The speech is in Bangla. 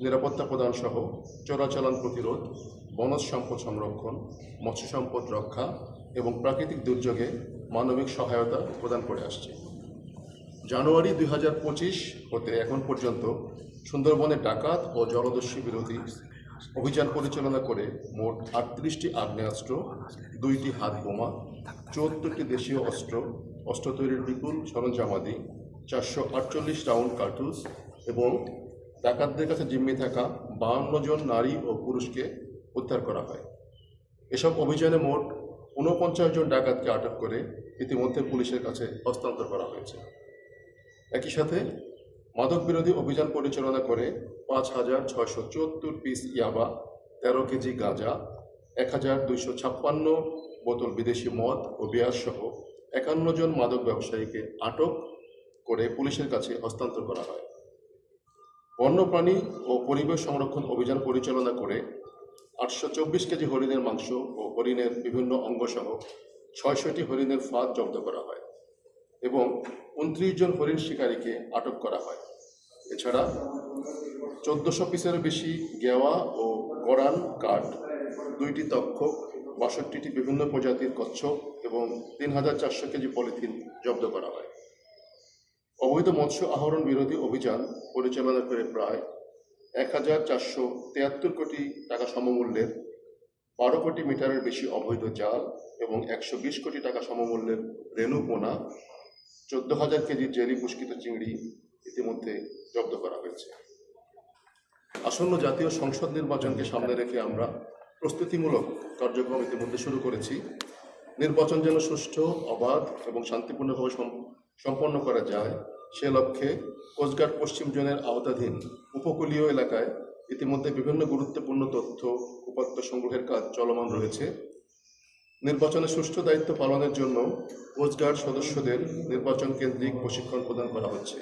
নিরাপত্তা প্রদান সহ চোরাচালান প্রতিরোধ, বনজ সম্পদ সংরক্ষণ, মৎস্য সম্পদ রক্ষা এবং প্রাকৃতিক দুর্যোগে মানবিক সহায়তা প্রদান করে আসছে। জানুয়ারি 2025 হতে এখন পর্যন্ত সুন্দরবনে ডাকাত ও জলদস্যু বিরোধী অভিযান পরিচালনা করে মোট 38টি আগ্নেয়াস্ত্র, 2টি হাত বোমা, 74টি দেশীয় অস্ত্র তৈরির বিপুল সরঞ্জামাদি, 448 রাউন্ড কার্তুজ এবং ডাকাতদের কাছে জিম্মি থাকা 52 জন নারী ও পুরুষকে উদ্ধার করা হয়। এসব অভিযানে মোট 49 জন ডাকাতকে আটক করে ইতিমধ্যে পুলিশের কাছে হস্তান্তর করা হয়েছে। একই সাথে মাদক বিরোধী অভিযান পরিচালনা করে 5,674 পিস ইয়াবা, 13 কেজি গাঁজা, 1,256 বোতল বিদেশি মদ ও বিয়ার সহ 51 জন মাদক ব্যবসায়ীকে আটক করে পুলিশের কাছে হস্তান্তর করা হয়। বন্যপ্রাণী ও পরিবেশ সংরক্ষণ অভিযান পরিচালনা করে 824 কেজি হরিণের মাংস ও হরিণের বিভিন্ন অঙ্গসহ 600টি হরিণের ফাঁদ জব্দ করা হয় এবং 29 জন হরিণ শিকারীকে আটক করা হয়। এছাড়া 1400 পিসের বেশি গেওয়া ও গড়ান কাঠ, 2টি তক্ষক, 62টি বিভিন্ন প্রজাতির কচ্ছপ এবং 3400 কেজি পলিথিন জব্দ করা হয়। অবৈধ মৎস্য আহরণ বিরোধী অভিযান পরিচালনা করে প্রায় 1,473 কোটি টাকা সমমূল্যের 12 কোটি মিটারের বেশি অবৈধ জাল এবং 120 কোটি টাকা সমমূল্যের রেণু পোনা, 14,000 কেজি জেলি পুষ্কিত চিংড়ি ইতিমধ্যে জব্দ করা হয়েছে। আসন্ন জাতীয় সংসদ নির্বাচনকে সামনে রেখে আমরা প্রস্তুতিমূলক কার্যক্রম ইতিমধ্যে শুরু করেছি। নির্বাচন যেন সুষ্ঠু, অবাধ এবং শান্তিপূর্ণভাবে সম্পন্ন করা যায় সে লক্ষ্যে কোস্টগার্ড পশ্চিম জোনের আওতাধীন উপকূলীয় এলাকায় ইতিমধ্যে বিভিন্ন গুরুত্বপূর্ণ তথ্য উপাত্ত সংগ্রহের কাজ চলমান রয়েছে। নির্বাচনে সুষ্ঠু দায়িত্ব পালনের জন্য কোস্টগার্ড সদস্যদের নির্বাচন কেন্দ্রিক প্রশিক্ষণ প্রদান করা হচ্ছে।